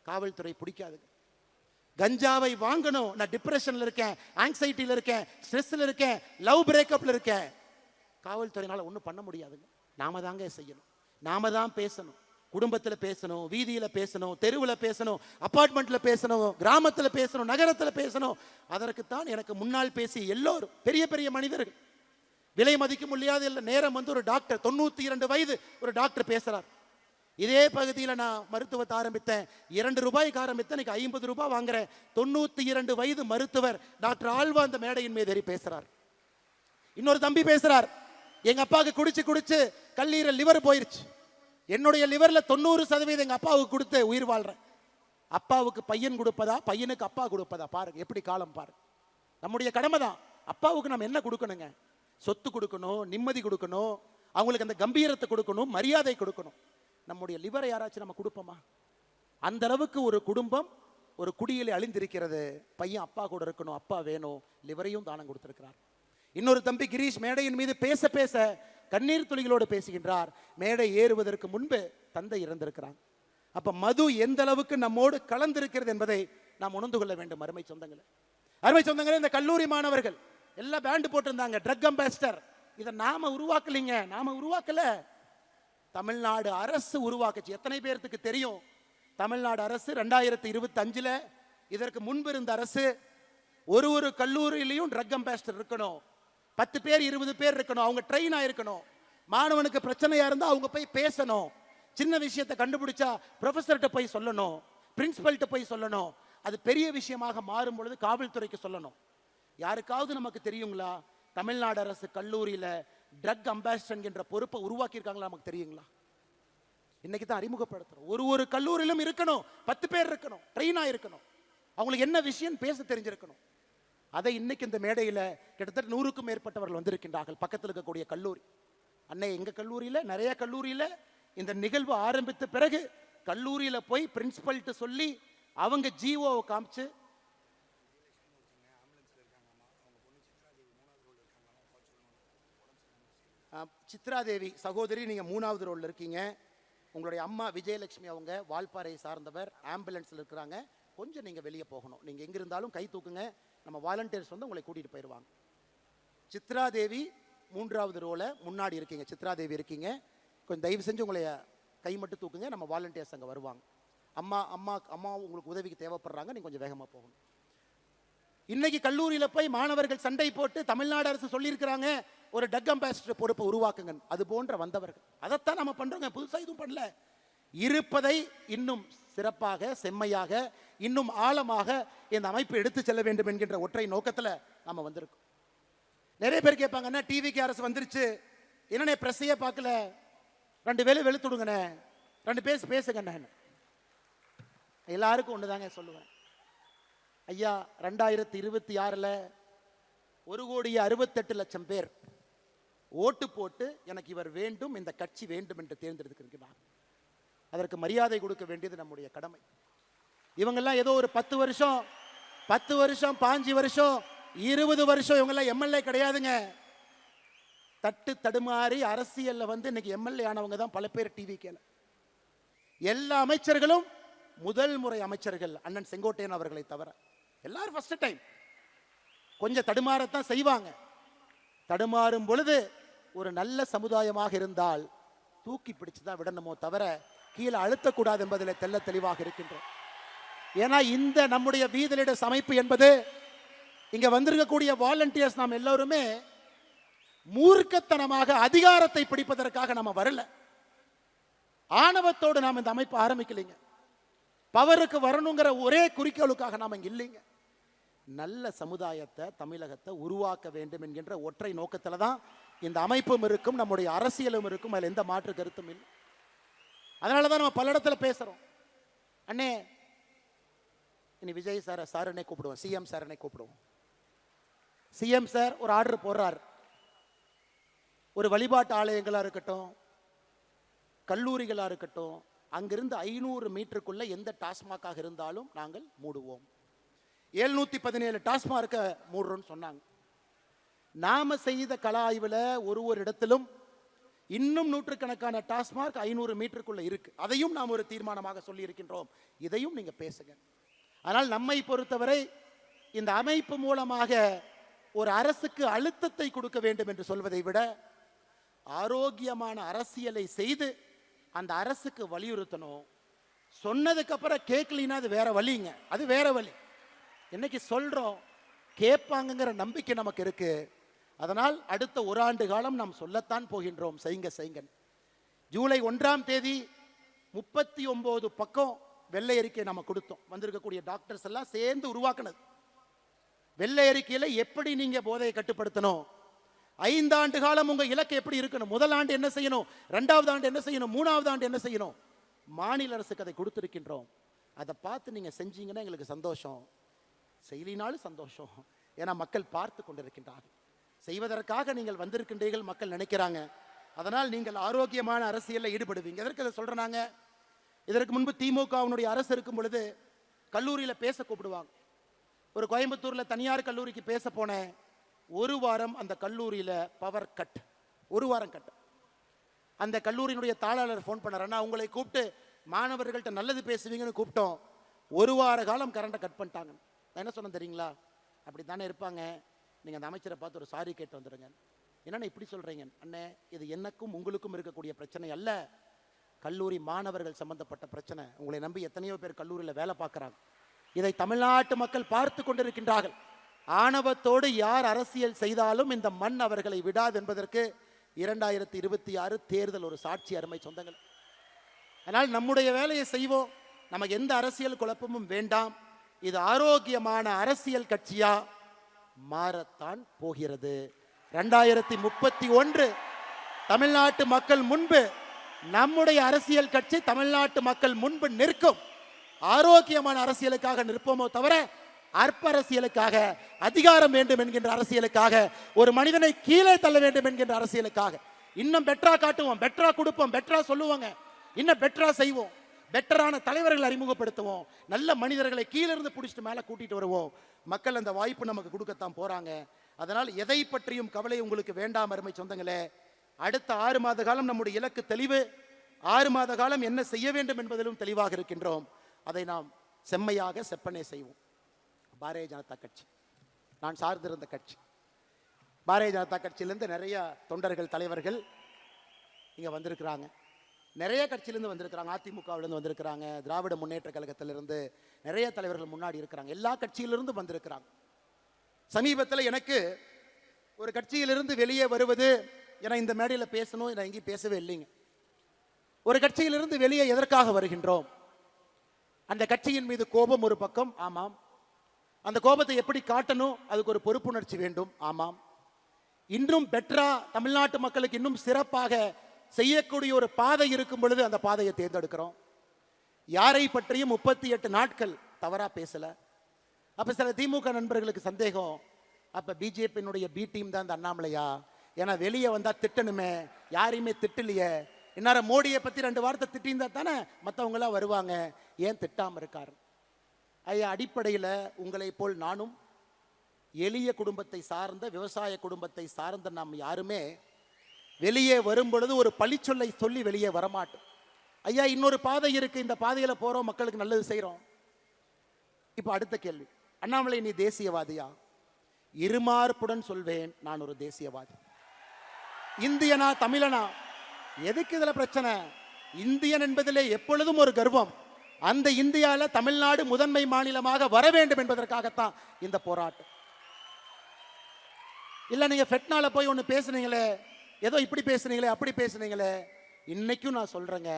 காவல்துறை பிடிக்காது. கஞ்சாவை வாங்கணும், நான் டிப்ரெஷன்ல இருக்கேன், ஆங்ஸைட்டில இருக்கேன், ஸ்ட்ரெஸ்ல இருக்கேன், லவ் பிரேக்கப்ல இருக்கேன், காவல்துறையினால ஒன்றும் பண்ண முடியாதுங்க. நாம தாங்க செய்யணும், நாம தான் பேசணும். குடும்பத்தில் பேசணும், வீதியில் பேசணும், தெருவில் பேசணும், அபார்ட்மெண்ட்ல பேசணும், கிராமத்தில் பேசணும், நகரத்தில் பேசணும். அதற்குத்தான் எனக்கு முன்னால் பேசி எல்லோரும் பெரிய பெரிய மனிதர்கள், விலை மதிக்க முடியாத நேரம் ஒரு டாக்டர் 92 வயது ஒரு டாக்டர் பேசுறார். இதே பகுதியில் நான் மருத்துவத்தை ஆரம்பித்தேன், 2 ரூபாய்க்கு ஆரம்பித்தேன், இன்னைக்கு 50 ரூபாய் வாங்குறேன். 92 வயது மருத்துவர் டாக்டர் ஆழ்வா அந்த மேடையின் மீது ஏறி பேசுறார். இன்னொரு தம்பி பேசுறார், எங்க அப்பாவுக்கு குடிச்சு குடிச்சு கல்லீரல் லிவர் போயிருச்சு, என்னுடைய லிவர்ல 90% எங்க அப்பாவுக்கு கொடுத்து உயிர் வாழ்றேன். அப்பாவுக்கு பையன் கொடுப்பதா, பையனுக்கு அப்பா கொடுப்பதா? பாருங்க எப்படி காலம் பாருங்க. நம்முடைய கடமை தான். அப்பாவுக்கு நம்ம என்ன கொடுக்கணுங்க? சொத்து கொடுக்கணும், நிம்மதி கொடுக்கணும், அவங்களுக்கு அந்த கம்பீரத்தை கொடுக்கணும், மரியாதை கொடுக்கணும். நம்முடைய லிவரை யாராச்சும் நம்ம கொடுப்போமா? அந்த அளவுக்கு ஒரு குடும்பம் ஒரு குடியிலே அழிந்திருக்கிறது. பையன் அப்பா கூட இருக்கணும், அப்பா வேணும், லிவரையும் தானம் கொடுத்திருக்கிறார். இன்னொரு தம்பி கிரீஷ் மேடையின் மீது பேச பேச கண்ணீர் துளிகளோடு பேசுகின்றார். மேடை ஏறுவதற்கு முன்பு தந்தை இறந்திருக்கிறாங்க. அப்ப மது எந்த அளவுக்கு நம்மோடு கலந்திருக்கிறது என்பதை நாம் உணர்ந்து கொள்ள வேண்டும். அருமை சொந்தங்களே, அருமை சொந்தங்களே, இந்த கல்லூரி மாணவர்கள் எல்லாம் பேண்ட் போட்டிருந்தாங்க, ட்ரக் அம்பாசிடர். இதை நாம உருவாக்கலீங்க, நாம உருவாக்கல, தமிழ்நாடு அரசு உருவாக்குச்சு. எத்தனை பேருக்கு தெரியும்? தமிழ்நாடு அரசு 2025 இதற்கு முன்பு இருந்த அரசு ஒரு கல்லூரியிலையும் ட்ரக் அம்பாசிடர் இருக்கணும், 10 பேர் 20 பேர் இருக்கணும், அவங்க ட்ரெயின் ஆயிருக்கணும். மாணவனுக்கு பிரச்சனையா இருந்தா அவங்க போய் பேசணும், சின்ன விஷயத்தை கண்டுபிடிச்சா ப்ரொஃபஸர்கிட்ட போய் சொல்லணும், பிரின்சிபல்கிட்ட போய் சொல்லணும். அது பெரிய விஷயமாக மாறும் பொழுது காவல்துறைக்கு சொல்லணும். யாருக்காவது நமக்கு தெரியுங்களா தமிழ்நாடு அரசு கல்லூரியில ட்ரக் அம்பாசிடர் என்ற பொறுப்பை உருவாக்கி இருக்காங்களா? நமக்கு தெரியுங்களா? இன்னைக்கு தான் அறிமுகப்படுத்துறோம். ஒரு கல்லூரியிலும் இருக்கணும், 10 பேர் இருக்கணும், ட்ரெயினா இருக்கணும், அவங்களுக்கு என்ன விஷயம் பேச தெரிஞ்சிருக்கணும். அதை இன்னைக்கு இந்த மேடையில் கிட்டத்தட்ட 100க்கும் மேற்பட்டவர்கள் வந்திருக்கின்றார்கள். பக்கத்தில் இருக்கக்கூடிய கல்லூரி அன்னை, எங்க கல்லூரியில் நிறைய கல்லூரியில் இந்த நிகழ்வு ஆரம்பித்த பிறகு கல்லூரியில் போய் பிரின்சிபல்கிட்ட சொல்லி அவங்க ஜிஓவை காமிச்சு, சித்ராதேவி சகோதரி நீங்க 3வது ரோல்ல இருக்கீங்க, உங்களுடைய அம்மா விஜயலட்சுமி அவங்க வால்பாறையை சார்ந்தவர், ஆம்புலன்ஸ்ல இருக்கிறாங்க, கொஞ்சம் நீங்க வெளியே போகணும். நீங்க எங்க இருந்தாலும் கை தூக்குங்க, நம்ம வாலண்டியர்ஸ் வந்து உங்களை கூட்டிட்டு போயிடுவாங்க. சித்ராதேவி 3வது ரோல முன்னாடி இருக்கீங்க, சித்ராதேவி இருக்கீங்க, கொஞ்சம் தயவு செஞ்சு உங்களை கை மட்டும் தூக்குங்க, நம்ம வாலண்டியர்ஸ் அங்கே வருவாங்க. அம்மா அம்மா அம்மா உங்களுக்கு உதவிக்கு தேவைப்படுறாங்க, நீங்க கொஞ்சம் வேகமாக போகணும். இன்னைக்கு கல்லூரியில் போய் மாணவர்கள் சண்டை போட்டு தமிழ்நாடு அரசு சொல்லியிருக்கிறாங்க ஒரு ட்ரக் அம்பாசிடர் பொறுப்பை உருவாக்குங்க. அது போன்ற வந்தவர்கள் அதைத்தான் நம்ம பண்றோங்க, புதுசாக எதுவும் பண்ணல. இருப்பதை இன்னும் சிறப்பாக, செம்மையாக, இன்னும் ஆழமாக இந்த அமைப்பு எடுத்து செல்ல வேண்டும் என்கின்ற ஒற்றை நோக்கத்தில் நாம வந்திருக்கோம். நிறைய பேர் கேட்பாங்க, என்ன டிவிக்கு அரசு வந்துருச்சு, என்னன்னே பிரஸ்ஸையே பார்க்கல, 2 வேலை வெளுத்துடுங்கண்ணே, 2 பேசுங்கண்ணே. எல்லாருக்கும் ஒண்ணுதாங்க சொல்லுவேன், ஐயா 2026 1,68,00,000 பேர் ஓட்டு போட்டு எனக்கு இவர் வேண்டும், இந்த கட்சி வேண்டும் என்று தேர்ந்தெடுத்திருக்கிறார். அதற்கு மரியாதை கொடுக்க வேண்டியது நம்முடைய கடமை. இவங்கெல்லாம் ஏதோ ஒரு 10 வருஷம் 5 வருஷம் 20 வருஷம் இவங்கெல்லாம் எம்எல்ஏ கிடையாதுங்க. தட்டு தடுமாறி அரசியல்ல வந்து இன்னைக்கு எம்எல்ஏ ஆனவங்க தான் பல பேர். டிவிக்கேல எல்லா அமைச்சர்களும் முதல் முறை அமைச்சர்கள், அண்ணன் செங்கோட்டையன் அவர்களை தவிர எல்லாரும் ஃபர்ஸ்ட் டைம். கொஞ்சம் தடுமாறத்தான் செய்வாங்க. தடுமாறும் பொழுது ஒரு நல்ல சமுதாயமாக இருந்தால் தூக்கி பிடிச்சுதான் விடணுமோ தவிர கீழே அழுத்தக்கூடாது என்பதில் தெல்ல தெளிவாக இருக்கின்றோம். ஏன்னா இந்த நம்முடைய வீதலிட அமைப்பு என்பது, இங்க வந்திருக்கக்கூடிய வாலண்டியர்ஸ் நாம் எல்லோருமே மூர்க்கத்தனமாக அதிகாரத்தை பிடிப்பதற்காக நம்ம வரல. ஆணவத்தோடு நாம் இந்த அமைப்பு ஆரம்பிக்கலைங்க. பவருக்கு வரணுங்கிற ஒரே குறிக்கோளுக்காக நாம் இங்க இல்லைங்க. நல்ல சமுதாயத்தை, தமிழகத்தை உருவாக்க வேண்டும் என்கின்ற ஒற்றை நோக்கத்தில் தான் இந்த அமைப்பும் இருக்கும், நம்முடைய அரசியலும் இருக்கும். அதில் எந்த மாற்று கருத்தும் இல்லை. அதனால தான் நம்ம பல இடத்துல பேசுறோம். அண்ணே, இனி விஜய் சாரனை கூப்பிடுவோம், சிஎம் சாரனை கூப்பிடுவோம். சிஎம் சார் ஒரு ஆர்டர் போடுறார், ஒரு வழிபாட்டு ஆலயங்களா இருக்கட்டும், கல்லூரிகளா இருக்கட்டும், அங்கிருந்து 500 மீட்டருக்குள்ள எந்த டாஸ்மாகாக இருந்தாலும் நாங்கள் மூடுவோம். 717 இன்னும் நூற்றுக்கணக்கான டாஸ்மார்க் 500 மீட்டருக்குள்ள இருக்கு. அதையும் நாம் ஒரு தீர்மானமாக சொல்லி இருக்கின்றோம். இதையும் நீங்க பேசுங்க. ஆனால் நம்மை பொறுத்தவரை இந்த அமைப்பு மூலமாக ஒரு அரசுக்கு அழுத்தத்தை கொடுக்க வேண்டும் என்று சொல்வதை விட ஆரோக்கியமான அரசியலை செய்து அந்த அரசுக்கு வலியுறுத்தணும். சொன்னதுக்கு அப்புறம் கேட்கலினா அது வேற வழிங்க, அது வேற வழி. இன்னைக்கு சொல்றோம், கேட்பாங்கங்கிற நம்பிக்கை நமக்கு இருக்கு. அதனால் அடுத்த ஒரு ஆண்டு காலம் நாம் சொல்லத்தான் போகின்றோம், செய்யுங்க செய்யுங்க. ஜூலை 1ஆம் தேதி 39 பக்கம் வெள்ளை அறிக்கை நம்ம கொடுத்தோம். வந்திருக்கக்கூடிய டாக்டர்ஸ் எல்லாம் சேர்ந்து உருவாக்குனது. வெள்ளை அறிக்கையில் எப்படி நீங்க போதையை கட்டுப்படுத்தணும், 5 ஆண்டு காலம் உங்க இலக்கு எப்படி இருக்கணும், முதல் ஆண்டு என்ன செய்யணும், 2வது ஆண்டு என்ன செய்யணும், 3வது ஆண்டு என்ன செய்யணும், மாநில அரசுக்கு அதை கொடுத்திருக்கின்றோம். அதை பார்த்து நீங்க செஞ்சீங்கன்னா எங்களுக்கு சந்தோஷம், செய்யலினாலும் சந்தோஷம். ஏன்னா மக்கள் பார்த்து கொண்டிருக்கின்றார்கள். செய்வதற்காக நீங்கள் வந்திருக்கின்றீர்கள், மக்கள் நினைக்கிறாங்க. அதனால் நீங்கள் ஆரோக்கியமான அரசியலில் ஈடுபடுவீங்க. எதற்கு அதை சொல்றாங்க? இதற்கு முன்பு திமுகவினுடைய அரசு இருக்கும் பொழுது கல்லூரியில் பேச கூப்பிடுவாங்க. ஒரு கோயம்புத்தூர்ல தனியார் கல்லூரிக்கு பேச போனேன். ஒரு வாரம் அந்த கல்லூரியில பவர் கட், ஒரு வாரம் கட். அந்த கல்லூரியினுடைய தாளாளர் ஃபோன் பண்ணார், உங்களை கூப்பிட்டு மாணவர்கள்ட்ட நல்லது பேசுவீங்கன்னு கூப்பிட்டோம், ஒரு வார காலம் கரண்டை கட் பண்ணிட்டாங்க. நான் என்ன சொன்னேன் தெரியுங்களா? அப்படி தானே இருப்பாங்க, நீங்கள் அந்த அமைச்சரை பார்த்து ஒரு சாரி கேட்டு வந்துடுங்க. என்னென்ன இப்படி சொல்கிறீங்க? அண்ணே, இது எனக்கும் உங்களுக்கும் இருக்கக்கூடிய பிரச்சனை அல்ல, கல்லூரி மாணவர்கள் சம்பந்தப்பட்ட பிரச்சனை. உங்களை நம்பி எத்தனையோ பேர் கல்லூரியில் வேலை பார்க்குறாங்க. இதை தமிழ்நாட்டு மக்கள் பார்த்து கொண்டிருக்கின்றார்கள். ஆணவத்தோடு யார் அரசியல் செய்தாலும் இந்த மண் அவர்களை விடாது என்பதற்கு 2026 தேர்தல் ஒரு சாட்சி. அருமை சொந்தங்கள், அதனால் நம்முடைய வேலையை செய்வோம். நமக்கு எந்த அரசியல் குழப்பமும் வேண்டாம். இது ஆரோக்கியமான அரசியல் கட்சியா மாறத்தான் போகிறது. 2031 தமிழ்நாட்டு மக்கள் முன்பு நம்முடைய அரசியல் கட்சி தமிழ்நாட்டு மக்கள் முன்பு நிற்கும். ஆரோக்கியமான அரசியலுக்காக நிற்போமோ தவிர அற்ப அரசியலுக்காக, அதிகாரம் வேண்டும் என்கின்ற அரசியலுக்காக, ஒரு மனிதனை கீழே தள்ள வேண்டும் என்கின்ற அரசியலுக்காக இன்னும் பெட்டரா காட்டுவோம், பெட்டரா கொடுப்போம், பெட்டரா சொல்லுவாங்க, இன்னும் பெட்டரா செய்வோம், பெட்டரான தலைவர்களை அறிமுகப்படுத்துவோம், நல்ல மனிதர்களை கீழிருந்து பிடிச்சிட்டு மேலே கூட்டிட்டு வருவோம். மக்கள் அந்த வாய்ப்பு நமக்கு கொடுக்கத்தான் போறாங்க. அதனால் எதை பற்றியும் கவலை உங்களுக்கு வேண்டாம் அருமை சொந்தங்களே. அடுத்த 6 மாத காலம் நம்முடைய இலக்கு தெளிவு. 6 மாத காலம் என்ன செய்ய வேண்டும் என்பதிலும் தெளிவாக இருக்கின்றோம். அதை நாம் செம்மையாக செப்பனே செய்வோம். பாரதிய ஜனதா கட்சி நான் சார்ந்திருந்த கட்சி. பாரதிய ஜனதா கட்சியிலிருந்து நிறைய தொண்டர்கள், தலைவர்கள் இங்கே வந்திருக்கிறாங்க. நிறைய கட்சியிலேருந்து வந்திருக்கிறாங்க. அதிமுகவிலேருந்து வந்திருக்கிறாங்க, திராவிட முன்னேற்ற கழகத்திலிருந்து நிறைய தலைவர்கள் முன்னாடி இருக்கிறாங்க. எல்லா கட்சியிலிருந்து வந்திருக்கிறாங்க. சமீபத்தில் எனக்கு ஒரு கட்சியிலிருந்து வெளியே வருவது, ஏன்னா இந்த மேடையில் பேசணும், நான் எங்கேயும் பேசவே இல்லைங்க. ஒரு கட்சியிலிருந்து வெளியே எதற்காக வருகின்றோம்? அந்த கட்சியின் மீது கோபம் ஒரு பக்கம், ஆமாம். அந்த கோபத்தை எப்படி காட்டணும், அதுக்கு ஒரு பொறுப்புணர்ச்சி வேண்டும், ஆமாம். இன்னும் பெட்டரா தமிழ்நாட்டு மக்களுக்கு இன்னும் சிறப்பாக செய்யக்கூடிய ஒரு பாதை இருக்கும் பொழுது அந்த பாதையை தேர்ந்தெடுக்கிறோம். யாரை பற்றியும் 38 நாட்கள் தவறா பேசல. அப்ப சில திமுக நண்பர்களுக்கு சந்தேகம், அப்ப பிஜேபியினுடைய பி டீம் தான் இந்த அண்ணாமலையா? ஏன்னா வெளியே வந்தா திட்டணுமே, யாரையுமே திட்டலையே. இந்நேரம் மோடியை பத்தி 2 வார்த்தை திட்டியிருந்தா தானே மற்றவங்க எல்லாம் வருவாங்க, ஏன் திட்டாம இருக்காரு? ஐயா, அடிப்படையில் உங்களை போல் நானும் எளிய குடும்பத்தை சார்ந்த, விவசாய குடும்பத்தை சார்ந்த நாம் யாருமே வெளியே வரும் பொழுது ஒரு பழிச்சொல்லை சொல்லி வெளியே வரமாட்டோம். ஐயா, இன்னொரு பாதை இருக்கு, இந்த பாதையில போறோம், மக்களுக்கு நல்லது செய்யறோம். இப்போ அடுத்த கேள்வி, அண்ணாமலை நீ தேசியவாதியா? இருமார்ப்புடன் சொல்வேன், நான் ஒரு தேசியவாதி. இந்தியனா தமிழனா? எதுக்கு இதுல பிரச்சனை? இந்தியன் என்பதிலே எப்பொழுதும் ஒரு கர்வம். அந்த இந்தியாவில் தமிழ்நாடு முதன்மை மாநிலமாக வர வேண்டும் என்பதற்காகத்தான் இந்த போராட்டம். இல்ல நீங்க ஃபெட்னால போய் ஒன்று பேசுனீங்களே, ஏதோ இப்படி பேசுனீங்களே, அப்படி பேசுனீங்களே. இன்னைக்கும் நான் சொல்றேங்க,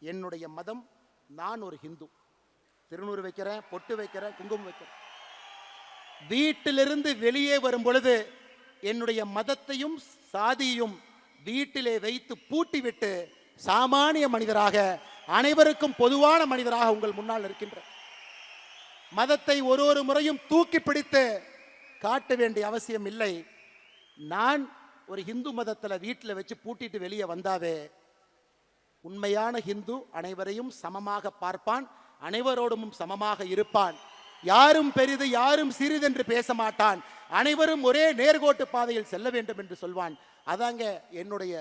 என்னுடைய மதம், நான் ஒரு ஹிந்து. திருநூறு வைக்கிறேன், பொட்டு வைக்கிறேன், குங்குமம் வைக்கிறேன். வீட்டிலிருந்து வெளியே வரும் பொழுது என்னுடைய மதத்தையும் சாதியையும் வீட்டிலே வைத்து பூட்டிவிட்டு சாமானிய மனிதராக, அனைவருக்கும் பொதுவான மனிதராக உங்கள் முன்னால் இருக்கின்ற மதத்தை ஒரு முறையும் தூக்கி பிடித்து காட்ட வேண்டிய அவசியம் இல்லை. நான் ஒரு ஹிந்து மதத்தில் வீட்டில் வச்சு பூட்டிட்டு வெளியே வந்தாவே, உண்மையான ஹிந்து அனைவரையும் சமமாக பார்ப்பான், அனைவரோடும் சமமாக இருப்பான், யாரும் பெரிது யாரும் சிறிது என்று பேச மாட்டான், அனைவரும் ஒரே நேர்கோட்டு பாதையில் செல்ல வேண்டும் என்று சொல்வான். அதாங்க என்னுடைய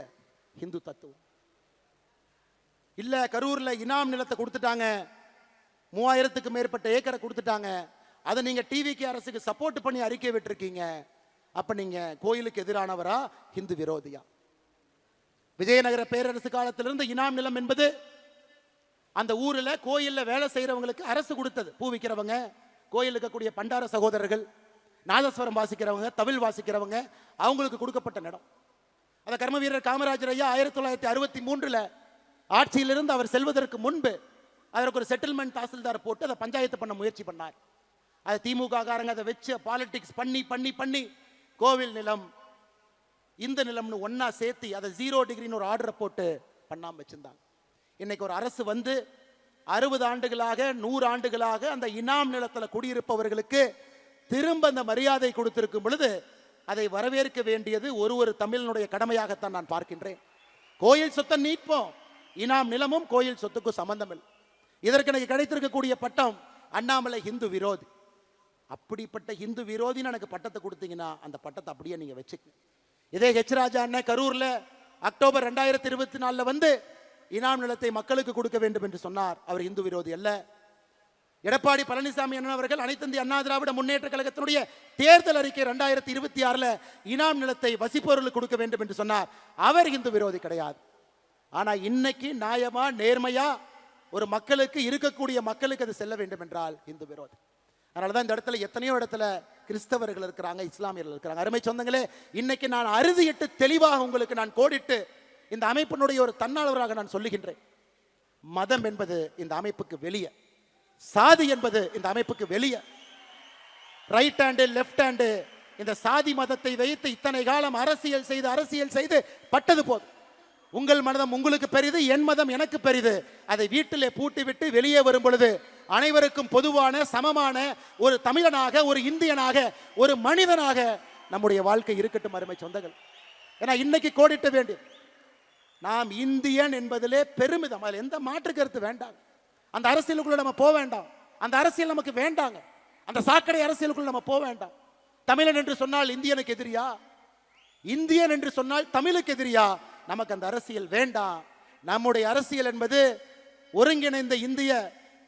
ஹிந்து தத்துவம். இல்ல கரூர்ல இனாம் நிலத்தை கொடுத்துட்டாங்க, 3000க்கு மேற்பட்ட ஏக்கரை கொடுத்துட்டாங்க, அதை நீங்க டிவிக்கு அரசுக்கு சப்போர்ட் பண்ணி அறிக்கை விட்டுருக்கீங்க, அப்ப நீங்க கோயிலுக்கு எதிரானவரா ஹிந்து விரோதியா? விஜயநகர பேரரசு காலத்திலிருந்து இனாம் நிலம் என்பது அந்த ஊர்ல கோயில்ல வேலை செய்யறவங்களுக்கு அரசு கொடுத்தது. பூ விற்கிறவங்க, கோயில் இருக்கக்கூடிய பண்டார சகோதரர்கள், நாதஸ்வரம் வாசிக்கிறவங்க, தவில் வாசிக்கிறவங்க, அவங்களுக்கு கொடுக்கப்பட்ட இடம். அந்த கர்ம வீரர் காமராஜர் ஐயா 1963 ஆட்சியிலிருந்து அவர் செல்வதற்கு முன்பு அதற்கு ஒரு செட்டில்மெண்ட் தாசில்தார் போட்டு அதை பஞ்சாயத்து பண்ண முயற்சி பண்ணார். அது திமுக காரங்க அதை வச்சு பாலிடிக்ஸ் பண்ணி பண்ணி பண்ணி கோவில் நிலம் இந்த நிலம்னு ஒன்னா சேர்த்து அதை 0 டிகிரின்னு ஒரு ஆர்டரை போட்டு பண்ணாம வச்சிருந்தாங்க. இன்னைக்கு ஒரு அரசு வந்து 60 ஆண்டுகளாக 100 ஆண்டுகளாக அந்த இனாம் நிலத்தில் குடியிருப்பவர்களுக்கு திரும்ப அந்த மரியாதை கொடுத்திருக்கும் பொழுது அதை வரவேற்க வேண்டியது ஒரு தமிழனுடைய கடமையாகத்தான் நான் பார்க்கின்றேன். கோயில் சொத்தை நீட்போம், இனாம் நிலமும் கோயில் சொத்துக்கும் சம்பந்தம் இல்லை. இதற்கு எனக்கு கிடைத்திருக்கக்கூடிய பட்டம் அண்ணாமலை ஹிந்து விரோதி. அப்படிப்பட்ட ஹிந்து விரோதின்னு எனக்கு பட்டத்தை கொடுத்தீங்கன்னா அந்த பட்டத்தை அப்படியே நீங்க வச்சுக்கணும். இதே ஹெச் ராஜா அண்ணன் கரூர்ல அக்டோபர் 2024 வந்து இனாம் நிலத்தை மக்களுக்கு கொடுக்க வேண்டும் என்று சொன்னார். அவர் இந்து விரோதி அல்ல. எடப்பாடி பழனிசாமி அண்ணன் அவர்கள் அனைத்து இந்திய அண்ணா திராவிட முன்னேற்ற கழகத்தினுடைய தேர்தல் அறிக்கை 2026 இனாம் நிலத்தை வசிப்பவர்களுக்கு கொடுக்க வேண்டும் என்று சொன்னார். அவர் இந்து விரோதி கிடையாது. ஆனா இன்னைக்கு நியாயமா நேர்மையா ஒரு மக்களுக்கு இருக்கக்கூடிய மக்களுக்கு அது செல்ல வேண்டும் என்றால் இந்து விரோதி. அதனாலதான் இந்த இடத்துல எத்தனையோ இடத்துல கிறிஸ்தவர்கள் இருக்கிறாங்க, இஸ்லாமியர்கள் இருக்கிறாங்க. அருமை சொந்தங்களே, இன்னைக்கு நான் அறுதியிட்டு தெளிவாக உங்களுக்கு நான் கோடிட்டு இந்த அமைப்பினுடைய ஒரு தன்னாளராக நான் சொல்லுகின்றேன். மதம் என்பது இந்த அமைப்புக்கு வெளியே, சாதி என்பது இந்த அமைப்புக்கு வெளியே. ரைட் ஹேண்டு லெஃப்ட் ஹேண்டு இந்த சாதி மதத்தை வைத்து இத்தனை காலம் அரசியல் செய்து பட்டது போதும். உங்கள் மதம் உங்களுக்கு பெரிது, என் மதம் எனக்கு பெரிது. அதை வீட்டிலே பூட்டி விட்டு வெளியே வரும் பொழுது அனைவருக்கும் பொதுவான சமமான ஒரு தமிழனாக, ஒரு இந்தியனாக, ஒரு மனிதனாக நம்முடைய வாழ்க்கை இருக்கட்டும். அருமை சொந்தங்கள், ஏன்னா இன்னைக்கு கோடிட்ட வேண்டும். நாம் இந்தியன் என்பதிலே பெருமிதம், அதில் எந்த மாற்று கருத்து வேண்டாம். அந்த அரசியலுக்குள்ள நம்ம போக வேண்டாம், அந்த அரசியல் நமக்கு வேண்டாங்க. அந்த சாக்கடை அரசியலுக்குள்ள நம்ம போக வேண்டாம். தமிழன் என்று சொன்னால் இந்தியனுக்கு எதிரியா? இந்தியன் என்று சொன்னால் தமிழுக்கு எதிரியா? நமக்கு அந்த அரசியல் வேண்டாம். நம்முடைய அரசியல் என்பது ஒருங்கிணைந்த இந்திய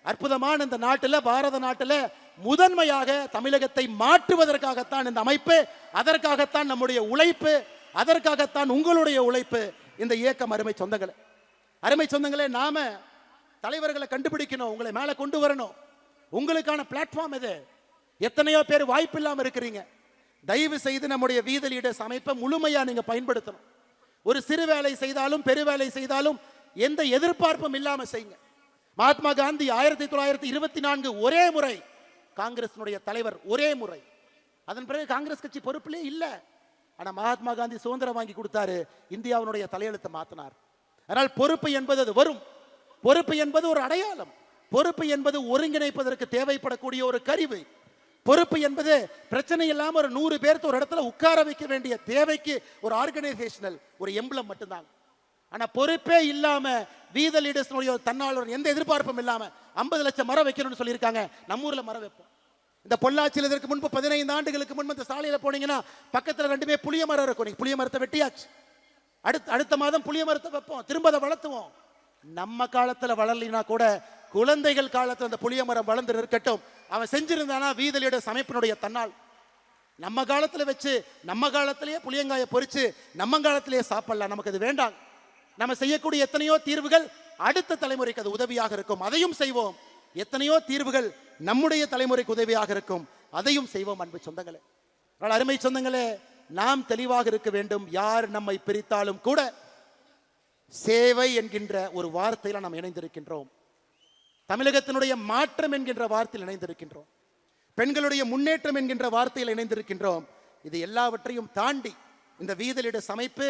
அற்புதமான இந்த நாட்டில், பாரத நாட்டில் முதன்மையாக தமிழகத்தை மாற்றுவதற்காகத்தான் இந்த அமைப்பு, அதற்காகத்தான் நம்முடைய உழைப்பு, அதற்காகத்தான் உங்களுடைய உழைப்பு, இந்த இயக்கம். அருமை சொந்தங்களே, நாம தலைவர்களை கண்டுபிடிக்கணும், உங்களை மேல கொண்டு வரணும். உங்களுக்கான பிளாட்ஃபார்ம் இது. எத்தனையோ பேர் வாய்ப்பு இல்லாம இருக்கிறீங்க. தயவு செய்து நம்முடைய வீதி லீடர்ஸ் அமைப்பை முழுமையா நீங்க பயன்படுத்தணும். ஒரு சிறு வேலை செய்தாலும் பெருவேலை செய்தாலும் எந்த எதிர்பார்ப்பும் இல்லாம செய்யுங்க. மகாத்மா காந்தி 1924 ஒரே முறை காங்கிரசினுடைய தலைவர், ஒரே முறை. அதன் பிறகு காங்கிரஸ் கட்சி பொறுப்பிலே இல்ல. ஆனா மகாத்மா காந்தி சுதந்திரம் வாங்கி கொடுத்தாரு, இந்தியாவினுடைய தலையெழுத்தை மாத்தினார். அதனால் பொறுப்பு என்பது அது வரும். பொறுப்பு என்பது ஒரு அடையாளம். பொறுப்பு என்பது ஒருங்கிணைப்பதற்கு தேவைப்படக்கூடிய ஒரு கருவி. பொறுப்பு என்பது பிரச்சனை இல்லாம ஒரு 100 பேர்த்து ஒரு இடத்துல உட்கார வைக்க வேண்டிய தேவைக்கு ஒரு ஆர்கனைசேஷனல் ஒரு எம்பளம் மட்டும்தான். ஆனா பொறுப்பே இல்லாம வீத லீடர்ஸ் தன்னாளர் எந்த எதிர்பார்ப்பும் இல்லாம 50 லட்சம் மரம் வைக்கணும்னு சொல்லியிருக்காங்க. நம்ம ஊர்ல மரம் வைப்போம். இந்த பொள்ளாச்சியில் இதற்கு முன்பு 15 ஆண்டுகளுக்கு முன்பு இந்த சாலையில போனீங்கன்னா பக்கத்துல 2 புளிய மரம் இருக்கும். புளிய மரத்தை வெட்டியாச்சு. அடுத்த மாதம் புளிய மரத்தை வைப்போம், திரும்ப அதை வளர்த்துவோம். நம்ம காலத்துல வளரலினா கூட குழந்தைகள் காலத்துல அந்த புளிய மரம் வளர்ந்து இருக்கட்டும். அவன் செஞ்சிருந்தானா வீதலியோட சமைப்பினுடைய தன்னால். நம்ம காலத்துல வச்சு நம்ம காலத்திலேயே புளியங்காய பொறிச்சு நம்ம காலத்திலேயே சாப்பிடலாம். நமக்கு அது வேண்டாம். நம்ம செய்யக்கூடிய எத்தனையோ தீர்வுகள் அடுத்த தலைமுறைக்கு அது உதவியாக இருக்கும், அதையும் செய்வோம். எத்தனையோ தீர்வுகள் நம்முடைய தலைமுறைக்கு உதவியாக இருக்கும், அதையும் செய்வோம். அன்பு சொந்தங்களே, அருமை சொந்தங்களே, நாம் தெளிவாக இருக்க வேண்டும். யார் நம்மை பிரித்தாலும் கூட சேவை என்கின்ற ஒரு வார்த்தையில நாம் இணைந்திருக்கின்றோம். தமிழகத்தினுடைய மாற்றம் என்கின்ற வார்த்தையில் இணைந்திருக்கின்றோம். பெண்களுடைய முன்னேற்றம் என்கின்ற வார்த்தையில் இணைந்திருக்கின்றோம். இது எல்லாவற்றையும் தாண்டி இந்த வீத லீடர்ஸ் அமைப்பு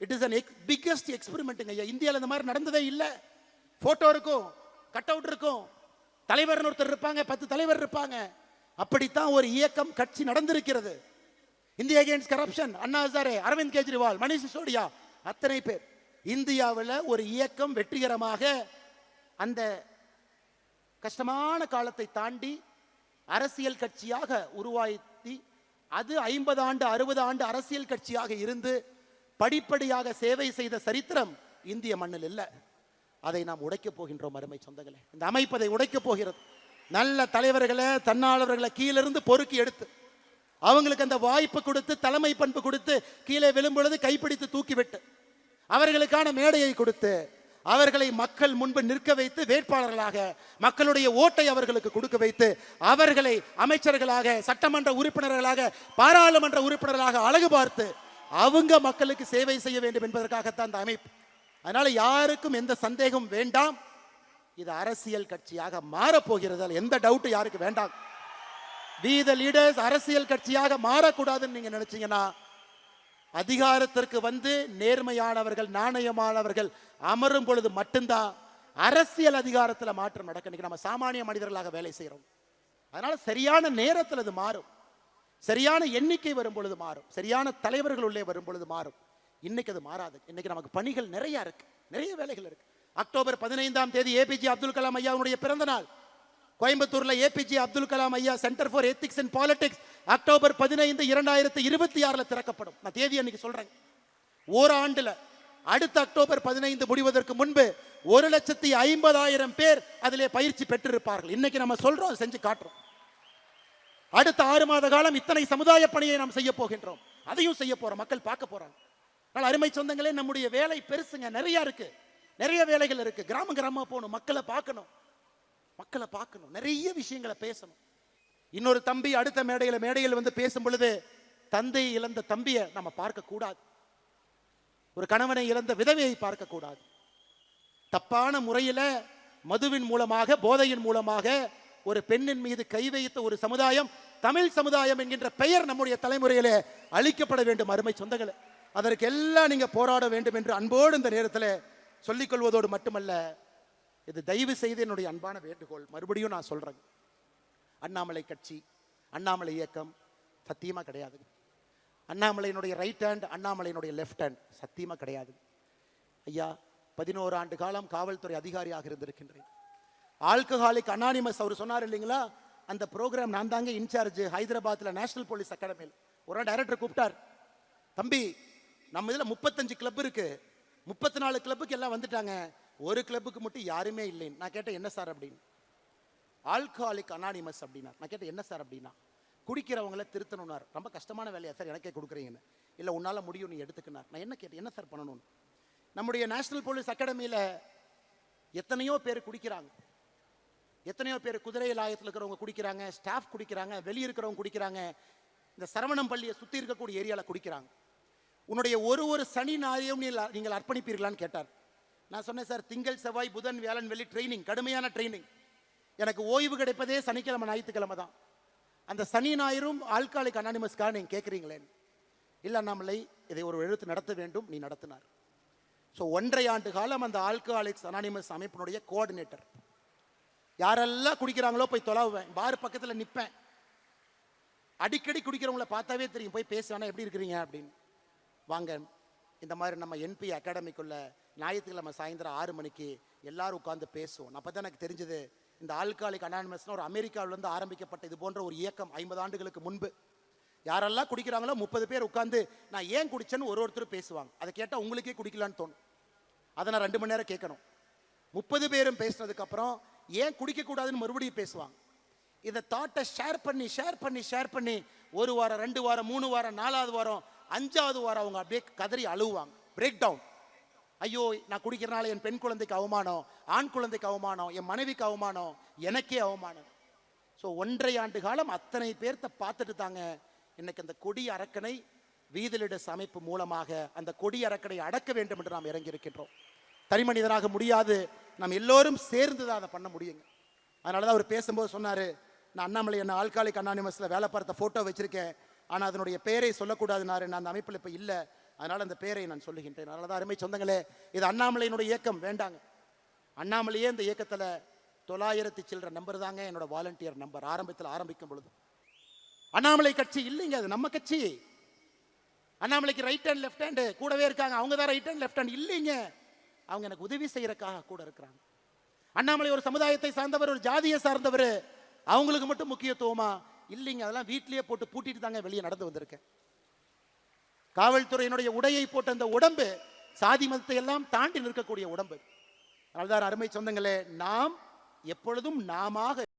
it is an biggest experiment. இந்தியாவில் இந்த மாதிரி நடந்ததே இல்லை. போட்டோ இருக்கும், கட் அவுட் இருக்கும், தலைவர் ஒருத்தர் இருப்பாங்க, 10 தலைவர் இருப்பாங்க. அப்படித்தான் ஒரு இயக்கம், கட்சி நடந்திருக்கிறது. India against corruption, Anna Hazare, Aravind Kejriwal, Manish Sisodia, அத்தனை பேர். இந்தியாவில் ஒரு இயக்கம் வெற்றிகரமாக அந்த கஷ்டமான காலத்தை தாண்டி அரசியல் கட்சியாக உருவாக்கி, அது 50 ஆண்டு 60 ஆண்டு அரசியல் கட்சியாக இருந்து படிப்படியாக சேவை செய்த சரித்திரம் இந்திய மண்ணில் இல்லை. அதை நாம் உடைக்கப் போகின்றோம் அருமை சொந்தங்களே. இந்த அமைப்பு அதை உடைக்கப் போகிறது. நல்ல தலைவர்களை, தன்னாளர்களை கீழிருந்து பொறுக்கி எடுத்து அவங்களுக்கு அந்த வாய்ப்பு கொடுத்து, தலைமை பண்பு கொடுத்து, கீழே விழும்பொழுது கைப்பிடித்து தூக்கிவிட்டு அவர்களுக்கான மேடையை கொடுத்து அவர்களை மக்கள் முன்பு நிற்க வைத்து வேட்பாளர்களாக மக்களுடைய ஓட்டை அவர்களுக்கு கொடுக்க வைத்து அவர்களை அமைச்சர்களாக, சட்டமன்ற உறுப்பினர்களாக, பாராளுமன்ற உறுப்பினர்களாக அழகு பார்த்து அவங்க மக்களுக்கு சேவை செய்ய வேண்டும் என்பதற்காகத்தான் அந்த அமைப்பு. அதனால யாருக்கும் எந்த சந்தேகம் வேண்டாம், இது அரசியல் கட்சியாக மாறப்போகிறது. எந்த டவுட் யாருக்கு வேண்டாம். We the leaders அரசியல் கட்சியாக மாறக்கூடாதுன்னு நீங்க நினைச்சீங்கன்னா, அதிகாரத்திற்கு வந்து நேர்மையானவர்கள், நாணயமானவர்கள் அமரும் பொழுது மட்டும்தான் அரசியல் அதிகாரத்தில் மாற்றம் நடக்கும். நம்ம சாமானிய மனிதர்களாக வேலை செய்யறோம். அதனால சரியான நேரத்தில் அது மாறும், சரியான எண்ணிக்கை வரும் பொழுது மாறும், சரியான தலைவர்கள் உள்ளே வரும் பொழுது மாறும். இன்னைக்கு அது மாறாது. இன்னைக்கு நமக்கு பணிகள் நிறைய இருக்கு, நிறைய வேலைகள் இருக்கு. அக்டோபர் 15ஆம் தேதி ஏபிஜே அப்துல் கலாம் ஐயாவுடைய பிறந்த நாள். கோயம்புத்தூர்ல ஏபிஜே அப்துல் கலாம் ஐயா centre for ethics and politics October 15, 2026 திறக்கப்படும். நான் தேதி அன்னைக்கு சொல்றேன். ஓராண்டுல அடுத்த அக்டோபர் 15 முடிவதற்கு முன்பு 1,50,000 பேர் அதிலே பயிற்சி பெற்றிருப்பார்கள். இன்னைக்கு நம்ம சொல்றோம், செஞ்சு காட்டுறோம். அடுத்த 6 மாத காலம் இத்தனை சமுதாய பணியை நாம் செய்ய போகின்றோம். அதையும் செய்ய போறோம், மக்கள் பார்க்க போறாங்க. அருமை சொந்தங்களே, நம்முடைய வேலை பெருசுங்க, நிறைய இருக்கு, நிறைய வேலைகள் இருக்கு. கிராம கிராமமா போகணும், மக்களை பார்க்கணும், நிறைய விஷயங்களை பேசணும். இன்னொரு தம்பி அடுத்த மேடையில் வந்து பேசும் பொழுது தந்தையை இழந்த தம்பியை நம்ம பார்க்க கூடாது, ஒரு கணவனை இழந்த விதவையை பார்க்க கூடாது. தப்பான முறையில மதுவின் மூலமாக, போதையின் மூலமாக ஒரு பெண்ணின் மீது கை வைத்த ஒரு சமுதாயம், தமிழ் சமுதாயம் என்கின்ற பெயர் நம்முடைய தலைமுறையிலே அழிக்கப்பட வேண்டும். அருமை சொந்தங்களே, அதற்கு எல்லாம் நீங்க போராட வேண்டும் என்று அன்போடு இந்த நேரத்தில் சொல்லிக் கொள்வதோடு மட்டுமல்ல, இது தயவு செய்து என்னுடைய அன்பான வேண்டுகோள். மறுபடியும் நான் சொல்றேன், அண்ணாமலை கட்சி, அண்ணாமலை இயக்கம் சத்தியமா கிடையாது. அண்ணாமலையினுடைய ரைட் ஹேண்ட், அண்ணாமலையினுடைய லெஃப்ட் ஹேண்ட் சத்தியமா கிடையாது. ஐயா 11 ஆண்டு காலம் காவல்துறை அதிகாரியாக இருந்திருக்கின்றேன். ஆல்கஹாலிக் அனானிமஸ் அவர் சொன்னார் இல்லைங்களா, அந்த ப்ரோக்ராம் நான் தாங்க இன்சார்ஜ். ஹைதராபாத்ல நேஷனல் போலீஸ் அகாடமியில் ஒரு டைரக்டர் கூப்பிட்டார், தம்பி நம்ம இதில் 35 கிளப் இருக்கு, 34 கிளப்புக்கு எல்லாம் வந்துட்டாங்க, ஒரு கிளப்புக்கு மட்டும் யாருமே இல்லைன்னு. நான் கேட்டேன் என்ன சார் அப்படின்னு. ஆல்கஹாலிக் அனானிமஸ் அப்படின்னா. நான் கேட்டேன் என்ன சார் அப்படின்னா, குடிக்கிறவங்கள திருத்தணும்னார். ரொம்ப கஷ்டமான வேலையா சார் எனக்கே கொடுக்குறீங்கன்னு. இல்லை உன்னால முடியும், நீ எடுத்துக்கினார். நான் என்ன கேட்டேன், என்ன சார் பண்ணணும்னு. நம்முடைய நேஷனல் போலீஸ் அகாடமியில் எத்தனையோ பேர் குடிக்கிறாங்க, எத்தனையோ பேர் குதிரை லாயத்தில் இருக்கிறவங்க குடிக்கிறாங்க, ஸ்டாஃப் குடிக்கிறாங்க, வெளியே இருக்கிறவங்க குடிக்கிறாங்க, இந்த சரவணம் பள்ளியை சுற்றி இருக்கக்கூடிய ஏரியாவில் குடிக்கிறாங்க. உன்னுடைய ஒரு சனி ஞாயிறையும் நீங்கள் அர்ப்பணிப்பீர்களான்னு கேட்டார். நான் சொன்னேன் சார், திங்கள் செவ்வாய் புதன் வியாழன் வெள்ளி ட்ரைனிங், கடுமையான ட்ரைனிங். எனக்கு ஓய்வு கிடைப்பதே சனிக்கிழமை ஞாயிற்றுக்கிழமை தான். அந்த சனி ஞாயிறும் ஆல்கஹாலிக் அனானிமஸ்க்காக நீங்கள் கேட்குறீங்களே. இல்லை அண்ணாமலை, இதை ஒரு எழுத்து நடத்த வேண்டும், நீ நடத்தினார். ஸோ 1.5 ஆண்டு காலம் அந்த ஆல்கஹாலிக்ஸ் அனானிமஸ் அமைப்பினுடைய கோஆர்டினேட்டர். யாரெல்லாம் குடிக்கிறாங்களோ போய் தொலைவேன், பார் பக்கத்தில் நிற்பேன். அடிக்கடி குடிக்கிறவங்கள பார்த்தாவே தெரியும், போய் பேசுவானா எப்படி இருக்கிறீங்க அப்படின்னு. வாங்க, இந்த மாதிரி நம்ம என்பி அகாடமிக்குள்ள ஞாயிற்றுக்கிழமை சாயந்தரம் 6 மணிக்கு எல்லாரும் உட்கார்ந்து பேசுவோம். அப்போ தான் எனக்கு தெரிஞ்சது, இந்த ஆல்கஹாலிக் அனானிமஸ்னு ஒரு அமெரிக்காவிலிருந்து ஆரம்பிக்கப்பட்ட இது போன்ற ஒரு இயக்கம் 50 ஆண்டுகளுக்கு முன்பு. யாரெல்லாம் குடிக்கிறாங்களோ 30 பேர் உட்கார்ந்து நான் ஏன் குடிச்சேன்னு ஒருத்தர் பேசுவாங்க. அதை கேட்டால் உங்களுக்கே குடிக்கலான்னு தோணும். அதை நான் 2 மணி நேரம் கேட்கணும். 30 பேரும் பேசினதுக்கு அப்புறம் ஏன் குடிக்கக்கூடாதுன்னு மறுபடியும் பேசுவாங்க. இதை தாட்டை ஷேர் பண்ணி 1 வாரம், 2 வாரம், 3 வாரம், 4வது வாரம், 5வது வாரம் அவங்க அப்படியே கதறி அழுவாங்க, பிரேக் டவுன். ஐயோ, நான் குடிக்கிறனால என் பெண் குழந்தைக்கு அவமானம், ஆண் குழந்தைக்கு அவமானம், என் மனைவிக்கு அவமானம், எனக்கே அவமானம். ஸோ 1.5 ஆண்டு காலம் அத்தனை பேர்த்த பார்த்துட்டு தாங்க இன்னைக்கு அந்த கொடி அரக்கனை வீதிலிடஸ் அமைப்பு மூலமாக அந்த கொடி அரக்கனை அடக்க வேண்டும் என்று நாம் இறங்கி இருக்கின்றோம். தனி மனிதனாக முடியாது, நாம் எல்லோரும் சேர்ந்து தான் அதை பண்ண முடியுங்க. அதனால தான் அவர் பேசும்போது சொன்னார், நான் அண்ணாமலை என்ன ஆல்கஹாலிக் அனானிமஸில் வேலை பார்த்த ஃபோட்டோ வச்சிருக்கேன், ஆனால் அதனுடைய பெயரை சொல்லக்கூடாதுனாரு. நான் அந்த அமைப்பில் இப்போ இல்லை, அதனால் அந்த பெயரை நான் சொல்லுகின்றேன். அதனால தான் அருமை சொந்தங்களே, இது அண்ணாமலையினுடைய இயக்கம் வேண்டாங்க. அண்ணாமலையே இந்த இயக்கத்தில் 900 சில்லற நம்பர் தாங்க என்னோட வாலண்டியர் நம்பர். ஆரம்பத்தில் ஆரம்பிக்கும் பொழுது அண்ணாமலை கட்சி இல்லைங்க, அது நம்ம கட்சி. அண்ணாமலைக்கு ரைட் ஹேண்ட் லெஃப்ட் ஹேண்டு கூடவே இருக்காங்க, அவங்க தான் ரைட் ஹேண்ட் லெஃப்ட் ஹேண்ட் இல்லைங்க, அவங்க எனக்கு உதவி செய்யறதுக்காக கூட இருக்கிறாங்க. அண்ணாமலை ஒரு சமுதாயத்தை சார்ந்தவர், ஒரு ஜாதியை சார்ந்தவர், அவங்களுக்கு மட்டும் முக்கியத்துவமா இல்லைங்க. அதெல்லாம் வீட்டிலேயே போட்டு பூட்டிட்டு தாங்க வெளியே நடந்து வந்திருக்கேன். காவல்துறையினுடைய உடையை போட்ட அந்த உடம்பு சாதி மதத்தை எல்லாம் தாண்டி நிற்கக்கூடிய உடம்பு. அதனால்தான் அருமை சொந்தங்களே, நாம் எப்பொழுதும் நாமாக